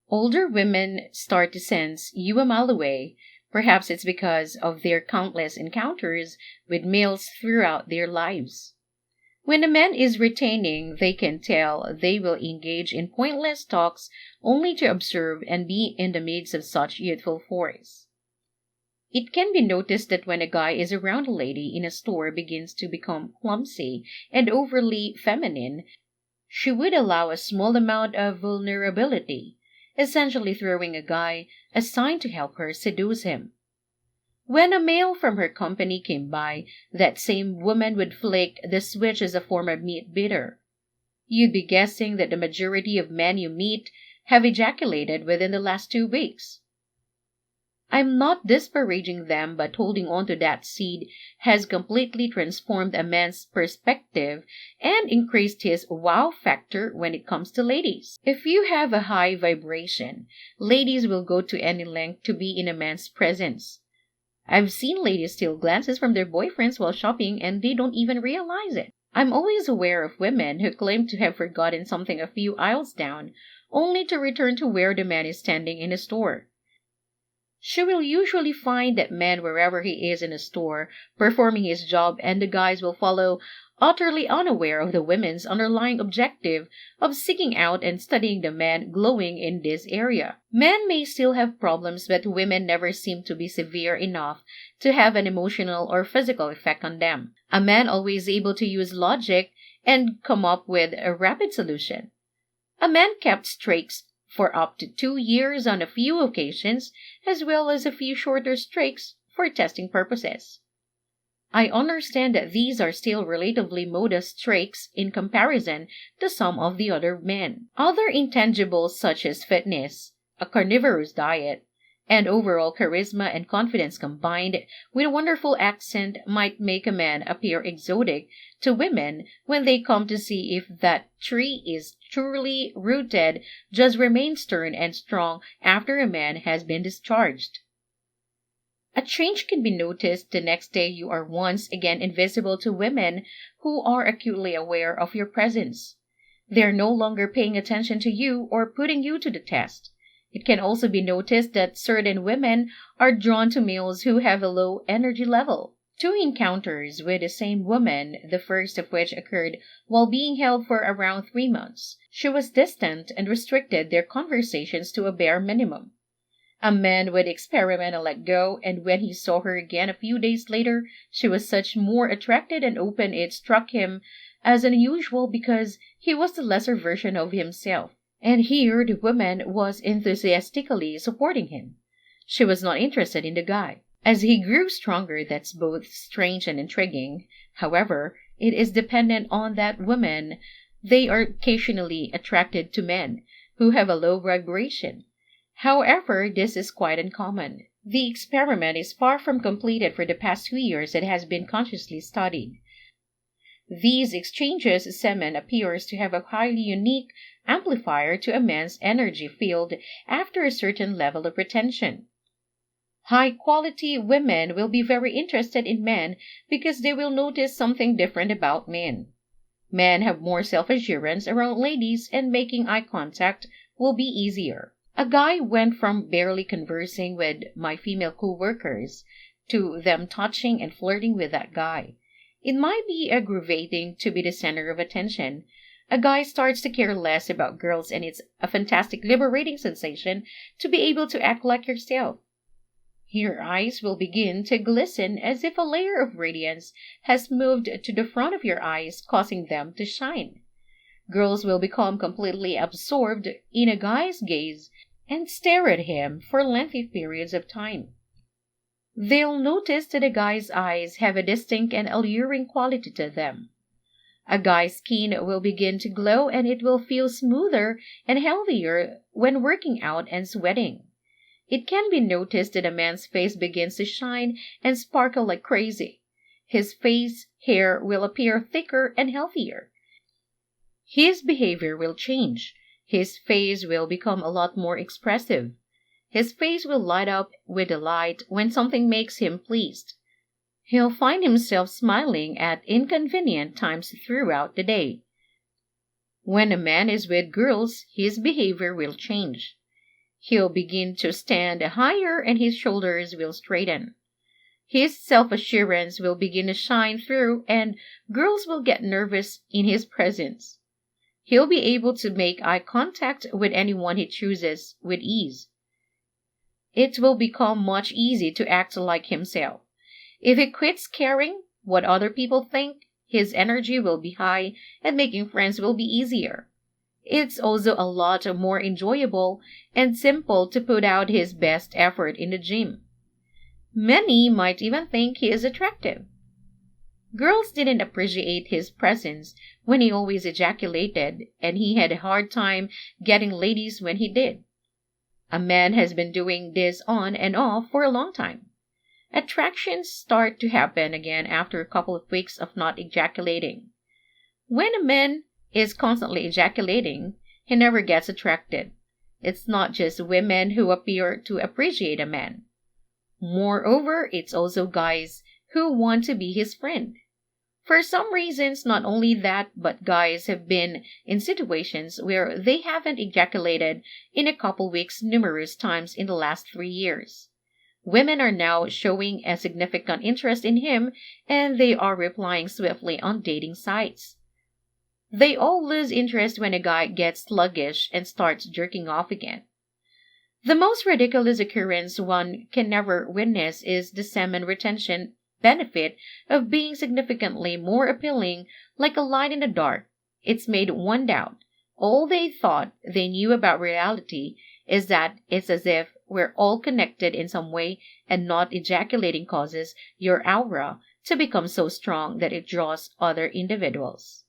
Older women start to sense you a mile away. Perhaps it's because of their countless encounters with males throughout their lives. When a man is retaining, they can tell they will engage in pointless talks only to observe and be in the midst of such youthful force. It can be noticed that when a guy is around a lady in a store begins to become clumsy and overly feminine, she would allow a small amount of vulnerability, essentially throwing a guy a sign to help her seduce him. When a male from her company came by, that same woman would flick the switch as a form of meat bidder. You'd be guessing that the majority of men you meet have ejaculated within the last 2 weeks. I'm not disparaging them, but holding on to that seed has completely transformed a man's perspective and increased his wow factor when it comes to ladies. If you have a high vibration, ladies will go to any length to be in a man's presence. I've seen ladies steal glances from their boyfriends while shopping and they don't even realize it. I'm always aware of women who claim to have forgotten something a few aisles down, only to return to where the man is standing in a store. She will usually find that man wherever he is in a store, performing his job, and the guys will follow, utterly unaware of the women's underlying objective of seeking out and studying the man glowing in this area. Men may still have problems, but women never seem to be severe enough to have an emotional or physical effect on them. A man always able to use logic and come up with a rapid solution. A man kept streaks for up to 2 years on a few occasions, as well as a few shorter streaks for testing purposes. I understand that these are still relatively modest streaks in comparison to some of the other men. Other intangibles such as fitness, a carnivorous diet, and overall charisma and confidence combined with a wonderful accent might make a man appear exotic to women when they come to see if that tree is truly rooted, just remain stern and strong after a man has been discharged. A change can be noticed the next day you are once again invisible to women who are acutely aware of your presence. They are no longer paying attention to you or putting you to the test. It can also be noticed that certain women are drawn to males who have a low energy level. 2 encounters with the same woman, the first of which occurred while being held for around 3 months. She was distant and restricted their conversations to a bare minimum. A man would experiment and let go, and when he saw her again a few days later, she was such more attracted and open it struck him as unusual because he was the lesser version of himself. And here the woman was enthusiastically supporting him. She was not interested in the guy. As he grew stronger, that's both strange and intriguing. However, it is dependent on that woman. They are occasionally attracted to men who have a low vibration. However, this is quite uncommon. The experiment is far from completed for the past 2 years and has been consciously studied. These exchanges, semen appears to have a highly unique amplifier to a man's energy field after a certain level of retention. High-quality women will be very interested in men because they will notice something different about men. Men have more self-assurance around ladies and making eye contact will be easier. A guy went from barely conversing with my female co-workers to them touching and flirting with that guy. It might be aggravating to be the center of attention. A guy starts to care less about girls, and it's a fantastic liberating sensation to be able to act like yourself. Your eyes will begin to glisten as if a layer of radiance has moved to the front of your eyes, causing them to shine. Girls will become completely absorbed in a guy's gaze and stare at him for lengthy periods of time. They'll notice that a guy's eyes have a distinct and alluring quality to them. A guy's skin will begin to glow and it will feel smoother and healthier when working out and sweating. It can be noticed that a man's face begins to shine and sparkle like crazy. His face hair will appear thicker and healthier. His behavior will change. His face will become a lot more expressive. His face will light up with delight when something makes him pleased. He'll find himself smiling at inconvenient times throughout the day. When a man is with girls, his behavior will change. He'll begin to stand higher and his shoulders will straighten. His self-assurance will begin to shine through and girls will get nervous in his presence. He'll be able to make eye contact with anyone he chooses with ease. It will become much easier to act like himself. If he quits caring what other people think, his energy will be high and making friends will be easier. It's also a lot more enjoyable and simple to put out his best effort in the gym. Many might even think he is attractive. Girls didn't appreciate his presence when he always ejaculated, and he had a hard time getting ladies when he did. A man has been doing this on and off for a long time. Attractions start to happen again after a couple of weeks of not ejaculating. When a man is constantly ejaculating, he never gets attracted. It's not just women who appear to appreciate a man. Moreover, it's also guys who want to be his friend. For some reasons, not only that, but guys have been in situations where they haven't ejaculated in a couple weeks numerous times in the last 3 years. Women are now showing a significant interest in him and they are replying swiftly on dating sites. They all lose interest when a guy gets sluggish and starts jerking off again. The most ridiculous occurrence one can never witness is the salmon retention benefit of being significantly more appealing, like a light in the dark. It's made one doubt. All they thought they knew about reality is that it's as if we're all connected in some way and not ejaculating causes your aura to become so strong that it draws other individuals.